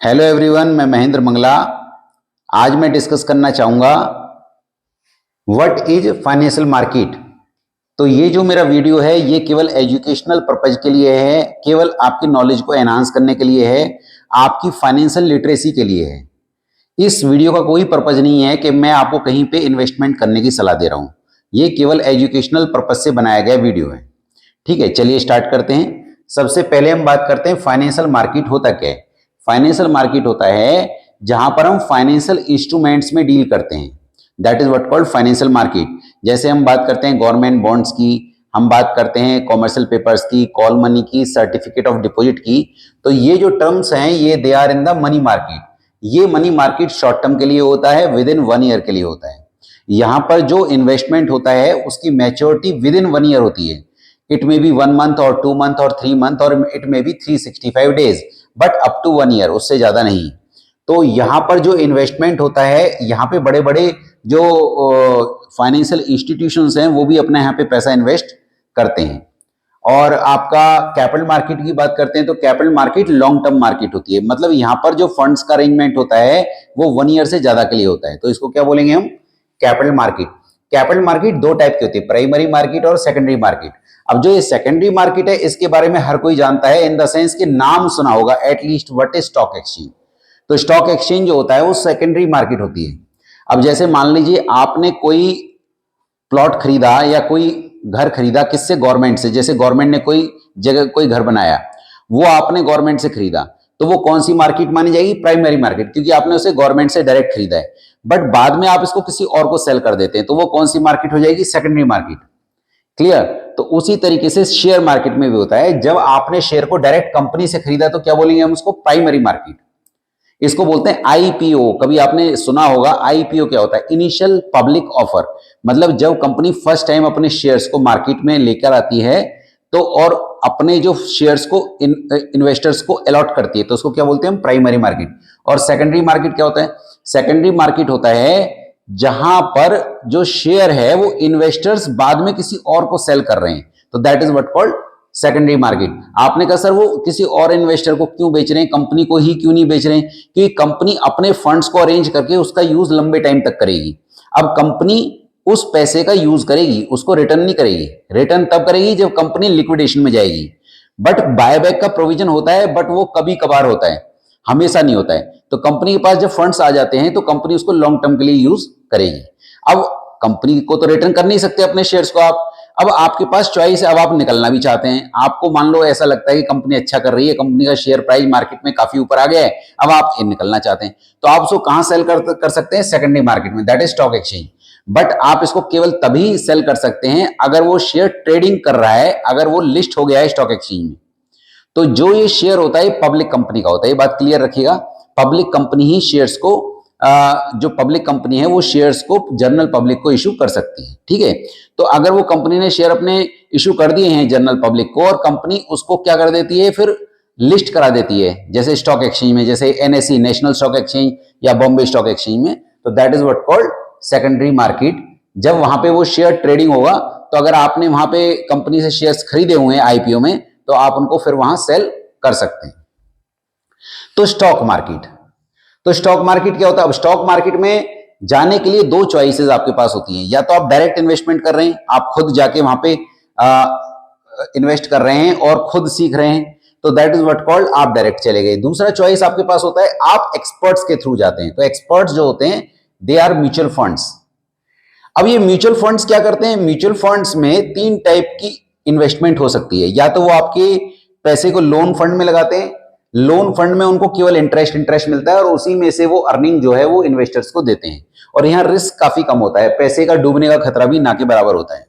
Hello everyone, मैं महेंद्र मंगला। आज मैं डिस्कस करना चाहूँगा व्हाट इज फाइनेंशियल मार्केट। तो ये जो मेरा वीडियो है ये केवल एजुकेशनल पर्पज के लिए है, केवल आपकी नॉलेज को एनहांस करने के लिए है, आपकी फाइनेंशियल लिटरेसी के लिए है। इस वीडियो का कोई पर्पज नहीं है कि मैं आपको कहीं पे इन्वेस्टमेंट करने की सलाह दे रहा हूँ। ये केवल एजुकेशनल पर्पज से बनाया गया वीडियो है। ठीक है, चलिए स्टार्ट करते हैं। सबसे पहले हम बात करते हैं फाइनेंशियल मार्केट होता क्या है। फाइनेंशियल मार्केट होता है जहां पर हम फाइनेंशियल इंस्ट्रूमेंट्स में डील करते हैं, that is what called financial market. जैसे हम बात करते हैं गवर्नमेंट बॉन्ड्स की, हम बात करते हैं कॉमर्शियल पेपर्स की, कॉल मनी की, सर्टिफिकेट ऑफ डिपॉजिट की। तो ये जो टर्म्स हैं ये they are in the money market. ये मनी मार्केट शॉर्ट टर्म के लिए होता है, विद इन 1 ईयर के लिए होता है। यहां पर जो इन्वेस्टमेंट होता है उसकी मैच्योरिटी विद इन 1 ईयर होती है। इट मे बी 1 मंथ और 2 मंथ और 3 मंथ और it may be 365 days, but up to 1 year, उससे ज्यादा नहीं। तो यहाँ पर जो इन्वेस्टमेंट होता है, यहाँ पे बड़े बड़े जो फाइनेंशियल इंस्टीट्यूशंस हैं वो भी अपने यहाँ पे पैसा इन्वेस्ट करते हैं। और आपका कैपिटल मार्केट की बात करते हैं तो capital market long term market होती है, मतलब यहाँ पर जो फंड्स का अरेंजमेंट होता है वो 1 ईयर से ज्यादा के लिए होता है। तो इसको क्या बोलेंगे हम? Capital market. कैपिटल मार्केट दो टाइप की होती है, प्राइमरी मार्केट और सेकेंडरी मार्केट। अब जो ये सेकेंडरी मार्केट है इसके बारे में हर कोई जानता है, इन द सेंस कि नाम सुना होगा at least, what is stock exchange. तो स्टॉक एक्सचेंज जो होता है वो सेकेंडरी मार्केट होती है। अब जैसे मान लीजिए आपने कोई प्लॉट खरीदा या कोई घर खरीदा, किससे? गवर्नमेंट से। जैसे गवर्नमेंट ने कोई जगह कोई घर बनाया, वो आपने गवर्नमेंट से खरीदा, तो वो कौन सी मार्केट मानी जाएगी? प्राइमरी मार्केट, क्योंकि आपने उसे गवर्नमेंट से डायरेक्ट खरीदा है। बट बाद में आप इसको किसी और को सेल कर देते हैं तो वो कौन सी मार्केट हो जाएगी? Secondary market. क्लियर? तो उसी तरीके से शेयर मार्केट में भी होता है, जब आपने शेयर को डायरेक्ट कंपनी से खरीदा तो क्या बोलेंगे हम उसको? Primary market. इसको बोलते हैं आईपीओ। कभी आपने सुना होगा आईपीओ क्या होता है? Initial public offer. मतलब जब कंपनी फर्स्ट टाइम अपने शेयर्स को मार्केट में लेकर आती है तो और अपने जो शेयर्स को इन्वेस्टर्स को अलॉट करती है तो उसको क्या बोलते हैं हम? Primary market. और सेकेंडरी मार्केट क्या होता है? सेकेंडरी मार्केट होता है जहां पर जो शेयर है वो इन्वेस्टर्स बाद में किसी और को सेल कर रहे हैं, तो that is what called secondary market. आपने कहा सर वो किसी और इन्वेस्टर को क्यों बेच रहे हैं, कंपनी को ही क्यों नहीं बेच रहे हैं? क्योंकि कंपनी अपने फंड्स को अरेंज करके उसका यूज लंबे टाइम तक करेगी। अब कंपनी उस पैसे का यूज करेगी, उसको रिटर्न नहीं करेगी। रिटर्न तब करेगी जब कंपनी लिक्विडेशन में जाएगी। बट बायबैक का प्रोविजन होता है, बट वो कभी कभार होता है, हमेशा नहीं होता है। तो कंपनी के पास जब फंड्स आ जाते हैं तो कंपनी उसको लॉन्ग टर्म के लिए यूज करेगी। अब कंपनी को तो रिटर्न कर नहीं सकते अपने शेयर्स को आप। अब आपके पास चॉइस है, अब आप निकलना भी चाहते हैं। आपको मान लो ऐसा लगता है कि कंपनी अच्छा कर रही है, कंपनी का शेयर प्राइस मार्केट में काफी ऊपर आ गया है, अब आप निकलना चाहते हैं, तो आप उसको कहां सेल कर सकते हैं? सेकेंडरी मार्केट में, that is stock exchange. But आप इसको केवल तभी सेल कर सकते हैं अगर वो शेयर ट्रेडिंग कर रहा है, अगर वो लिस्ट हो गया है स्टॉक एक्सचेंज में। तो जो ये शेयर होता है पब्लिक कंपनी का होता है, ये बात क्लियर रखिएगा। पब्लिक कंपनी ही शेयर्स को जो पब्लिक कंपनी है वो शेयर्स को जनरल पब्लिक को इशू कर सकती है। ठीक है, तो अगर वो कंपनी ने शेयर अपने इशू कर दिए हैं जनरल पब्लिक को और कंपनी उसको क्या कर देती है, फिर लिस्ट करा देती है, जैसे स्टॉक एक्सचेंज में, जैसे एनएसई नेशनल स्टॉक एक्सचेंज या बॉम्बे स्टॉक एक्सचेंज में, तो that is what called secondary market. जब वहां पे वो शेयर ट्रेडिंग होगा तो अगर आपने वहां पे कंपनी से शेयर्स खरीदे हुए हैं आईपीओ में तो आप उनको फिर वहां सेल कर सकते हैं। तो स्टॉक मार्केट, तो स्टॉक मार्केट क्या होता है? अब स्टॉक मार्केट में जाने के लिए दो चॉइसेस आपके पास होती हैं, या तो आप डायरेक्ट इन्वेस्टमेंट कर रहे हैं, आप खुद जाके वहां पे इन्वेस्ट कर रहे हैं और खुद सीख रहे हैं, तो दैट इज व्हाट कॉल्ड आप डायरेक्ट चले गए। दूसरा चॉइस आपके पास होता है आप एक्सपर्ट्स के थ्रू जाते हैं। तो एक्सपर्ट्स जो होते हैं दे आर म्यूचुअल फंड्स। अब ये म्यूचुअल फंड्स क्या करते हैं? म्यूचुअल फंड्स में 3 टाइप की इन्वेस्टमेंट हो सकती है। या तो वो आपके पैसे को लोन फंड में लगाते हैं, लोन फंड में उनको केवल इंटरेस्ट मिलता है और उसी में से वो अर्निंग जो है वो इन्वेस्टर्स को देते हैं, और यहाँ रिस्क काफी कम होता है, पैसे का डूबने का खतरा भी ना के बराबर होता है।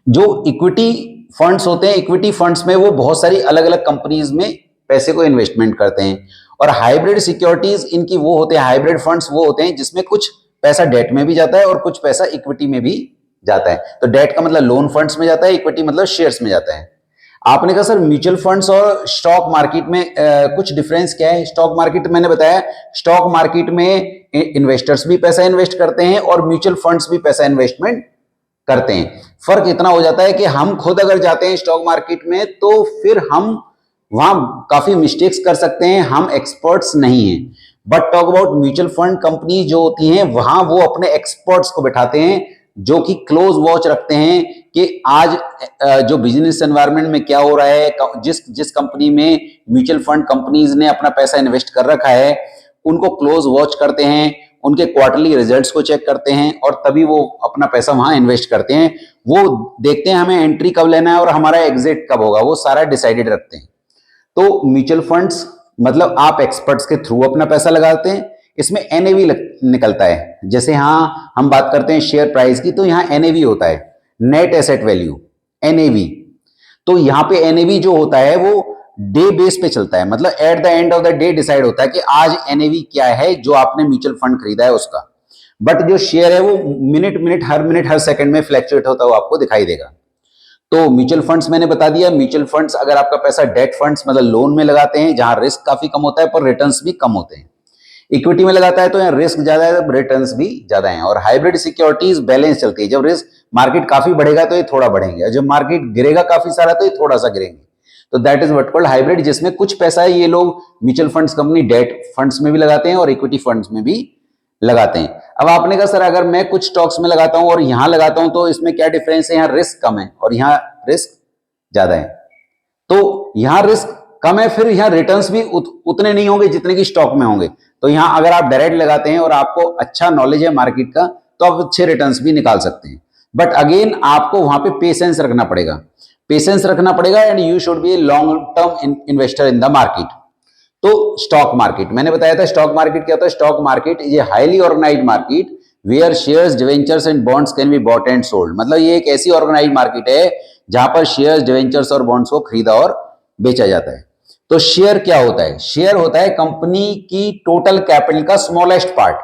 जो इक्विटी फंड्स होते हैं, इक्विटी फंड्स में वो बहुत सारी अलग अलग कंपनीज में पैसे को इन्वेस्टमेंट करते हैं। और हाइब्रिड सिक्योरिटीज इनकी वो होते हैं, हाइब्रिड फंड्स वो होते हैं जिसमें कुछ पैसा डेट में भी जाता है और कुछ पैसा इक्विटी में भी जाता है। तो डेट का मतलब लोन फंड्स में जाता है, इक्विटी मतलब शेयर्स में जाता है। आपने कहा सर म्यूचुअल फंड्स और स्टॉक मार्केट में कुछ डिफरेंस क्या है? स्टॉक मार्केट मैंने बताया, स्टॉक मार्केट में इन्वेस्टर्स भी पैसा इन्वेस्ट करते हैं और म्यूचुअल फंड्स भी पैसा इन्वेस्टमेंट करते हैं। फर्क इतना हो जाता है कि हम खुद अगर जाते हैं स्टॉक मार्केट में तो फिर हम वहां काफी मिस्टेक्स कर सकते हैं, हम एक्सपर्ट्स नहीं हैं। But talk about mutual fund company जो होती हैं, वहां वो अपने एक्सपर्ट्स को बैठाते हैं जो कि क्लोज वॉच रखते हैं कि आज जो बिजनेस एनवायरनमेंट में क्या हो रहा है, जिस कंपनी में म्यूचुअल फंड कंपनीज ने अपना पैसा इन्वेस्ट कर रखा है, उनको क्लोज वॉच करते हैं, उनके क्वार्टरली रिजल्ट्स को चेक करते हैं और तभी वो अपना पैसा वहां इन्वेस्ट करते हैं। वो देखते हैं हमें एंट्री कब लेना है और हमारा एग्जिट कब होगा, वो सारा डिसाइडेड रखते हैं। तो म्यूचुअल फंड्स मतलब आप एक्सपर्ट्स के थ्रू अपना पैसा लगाते हैं, इसमें एनएवी निकलता है। जैसे यहाँ हम बात करते हैं शेयर प्राइस की, तो यहाँ एनएवी होता है, नेट एसेट वैल्यू, एनएवी। तो यहाँ पे एनएवी जो होता है वो डे बेस पे चलता है, मतलब at the end of the day decide होता है कि आज एनएवी क्या है जो आपने म्यूचुअल फंड खरीदा है उसका। बट जो शेयर है वो मिनट हर सेकंड में फ्लैक्चुएट होता हुआ आपको दिखाई देगा। तो म्यूचुअल फंड्स मैंने बता दिया। म्यूचुअल फंड्स अगर आपका पैसा डेट फंड्स मतलब लोन में लगाते हैं जहां रिस्क काफी कम होता है पर रिटर्न्स भी कम होते हैं। इक्विटी में लगाता है तो यहाँ रिस्क ज्यादा है, रिटर्न्स भी ज्यादा हैं। और हाइब्रिड सिक्योरिटीज बैलेंस चलती है, जब रिस्क मार्केट काफी बढ़ेगा तो ये थोड़ा बढ़ेंगे, और जब मार्केट गिरेगा काफी सारा तो ये थोड़ा सा गिरेंगे। तो that is what called hybrid, जिसमें कुछ पैसा है ये लोग mutual funds company date funds में भी लगाते हैं और इक्विटी फंड्स में भी लगाते हैं। अब आपने कहा सर अगर मैं कुछ स्टॉक्स में लगाता हूं और यहां लगाता हूं तो इसमें क्या डिफरेंस है, यहाँ रिस्क कम है और यहाँ रिस्क ज्यादा है। तो यहां रिस्क कम है, फिर यहां रिटर्न्स भी उतने नहीं होंगे जितने की स्टॉक में होंगे। तो यहां अगर आप डायरेक्ट लगाते हैं और आपको अच्छा नॉलेज है मार्केट का तो आप अच्छे रिटर्न्स भी निकाल सकते हैं। बट अगेन आपको वहां पे पेशेंस रखना पड़ेगा and you should be a long term investor in the market. तो स्टॉक मार्केट मैंने बताया था, स्टॉक मार्केट क्या होता है। Stock market is a highly organised market where shares, debentures and bonds can be bought and sold. मतलब ये एक ऐसी ऑर्गेनाइज्ड मार्केट है जहां पर शेयर्स, डिवेंचर्स और बॉन्ड्स को खरीदा और बेचा जाता है। तो शेयर क्या होता है? शेयर होता है कंपनी की टोटल कैपिटल का स्मॉलेस्ट पार्ट।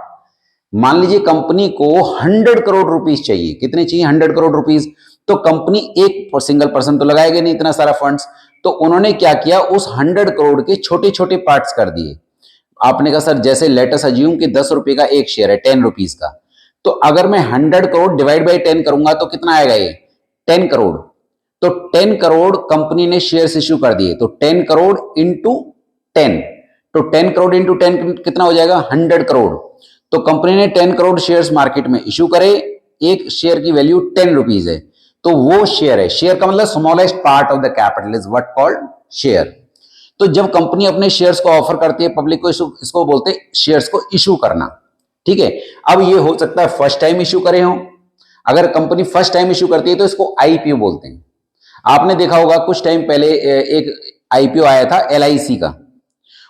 मान लीजिए कंपनी को 100 करोड़ रुपीस चाहिए, कितने चाहिए? 100 करोड़ रुपीस। तो कंपनी एक सिंगल पर्सन तो लगाएगा नहीं इतना सारा फंड्स, तो उन्होंने क्या किया, उस 100 करोड़ के छोटे छोटे पार्ट्स कर दिए। आपने कहा सर जैसे लेटस अज्यूम कि 10 रुपए का एक शेयर है, 10 रुपीस का, तो अगर मैं 100 करोड़ डिवाइड बाई 10 करूंगा तो कितना आएगा? ये 10 करोड़। तो 10 करोड़ कंपनी ने शेयर्स इश्यू कर दिए, तो 10 करोड़ इंटू 10, तो 10 करोड़ इंटू 10 कितना हो जाएगा? 100 करोड़। तो कंपनी ने 10 करोड़ शेयर्स मार्केट में इश्यू करे, एक शेयर की वैल्यू 10 रुपीज है, तो वो शेयर है। शेयर का मतलब smallest part of the capital is what called share. तो जब कंपनी अपने शेयर्स को ऑफर करती है पब्लिक को, इसको बोलते हैं शेयर्स को इशू करना। ठीक है, अब ये हो सकता है फर्स्ट टाइम इशू करे हो। अगर कंपनी फर्स्ट टाइम इशू करती है तो इसको आईपीओ बोलते हैं। आपने देखा होगा कुछ टाइम पहले एक आईपीओ आया था एलआईसी का,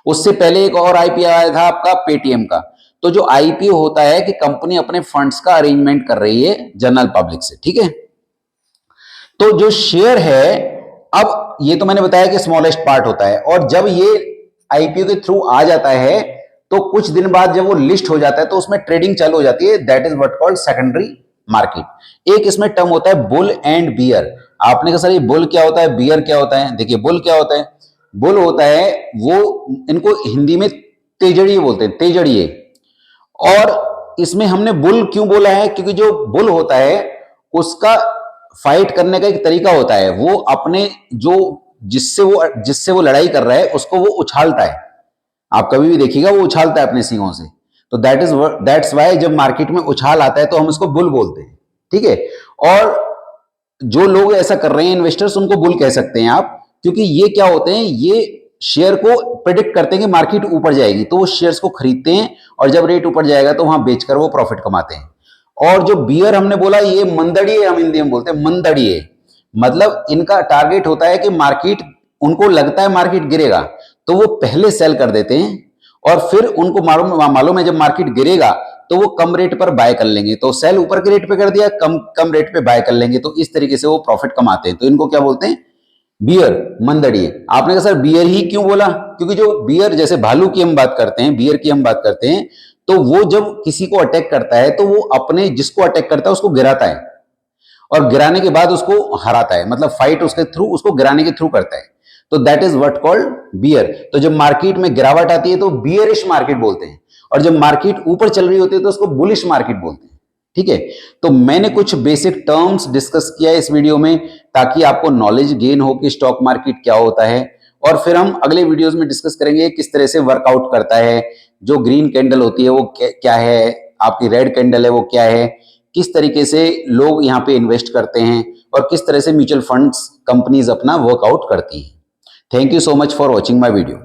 उससे पहले एक और आईपीओ आया था आपका पेटीएम का। तो जो आईपीओ होता है कि कंपनी अपने फंड्स का अरेंजमेंट कर रही है जनरल पब्लिक से। ठीक है, तो जो शेयर है, अब ये तो मैंने बताया कि स्मॉलेस्ट पार्ट होता है, और जब ये आईपीओ के थ्रू आ जाता है तो कुछ दिन बाद जब वो लिस्ट हो जाता है तो उसमें ट्रेडिंग चालू हो जाती है। That is what called secondary market. एक इसमें टर्म होता है बुल एंड बियर। आपने कहा सर ये बुल क्या होता है, बियर क्या होता है? देखिए बुल क्या होता है, बुल होता है वो, इनको हिंदी में तेजड़िए बोलते हैं, तेजड़िए। और इसमें हमने बुल क्यों बोला है, क्योंकि जो बुल होता है उसका फाइट करने का एक तरीका होता है, वो अपने जो जिससे वो लड़ाई कर रहा है उसको वो उछालता है। आप कभी भी देखिएगा वो उछालता है अपने सींगों से। तो दैट्स वाई जब मार्केट में उछाल आता है तो हम इसको बुल बोलते हैं। ठीक है, और जो लोग ऐसा कर रहे हैं इन्वेस्टर्स, उनको बुल कह सकते हैं आप, क्योंकि ये क्या होते हैं, ये शेयर को प्रेडिक्ट करते हैं कि मार्केट ऊपर जाएगी तो वो शेयर्स को खरीदते हैं, और जब रेट ऊपर जाएगा तो वहां बेचकर वो प्रॉफिट कमाते हैं। और जो बियर हमने बोला, ये मंदड़िए, हम हिंदी में बोलते हैं मंदड़िए, मतलब इनका टारगेट होता है कि मार्केट, उनको लगता है मार्केट गिरेगा तो वो पहले सेल कर देते हैं, और फिर उनको मालूम है जब मार्केट गिरेगा तो वो कम रेट पर बाय कर लेंगे, तो सेल ऊपर के रेट पे कर दिया, कम रेट पे बाय कर लेंगे, तो इस तरीके से वो प्रॉफिट कमाते हैं। तो इनको क्या बोलते हैं? बियर, मंदड़िए। आपने कहा सर बियर ही क्यों बोला? क्योंकि जो बियर, जैसे भालू की हम बात करते हैं, बियर की हम बात करते हैं, तो वो जब किसी को अटैक करता है तो वो अपने जिसको अटैक करता है उसको गिराता है, और गिराने के बाद उसको हराता है, मतलब फाइट उसके थ्रू, उसको गिराने के थ्रू करता है। तो that is what called bear. तो जब मार्केट में गिरावट आती है तो बियरिश मार्केट बोलते हैं, और जब मार्केट ऊपर चल रही होती है तो उसको बुलिश मार्केट बोलते हैं। ठीक है, तो मैंने कुछ बेसिक टर्म्स डिस्कस किया है इस वीडियो में ताकि आपको नॉलेज गेन हो कि स्टॉक मार्केट क्या होता है, और फिर हम अगले वीडियोस में डिस्कस करेंगे किस तरह से वर्कआउट करता है, जो ग्रीन कैंडल होती है वो क्या है, आपकी रेड कैंडल है वो क्या है, किस तरीके से लोग यहाँ पे इन्वेस्ट करते हैं और किस तरह से म्यूचुअल फंड्स कंपनीज अपना वर्कआउट करती हैं। Thank you so much for watching my video.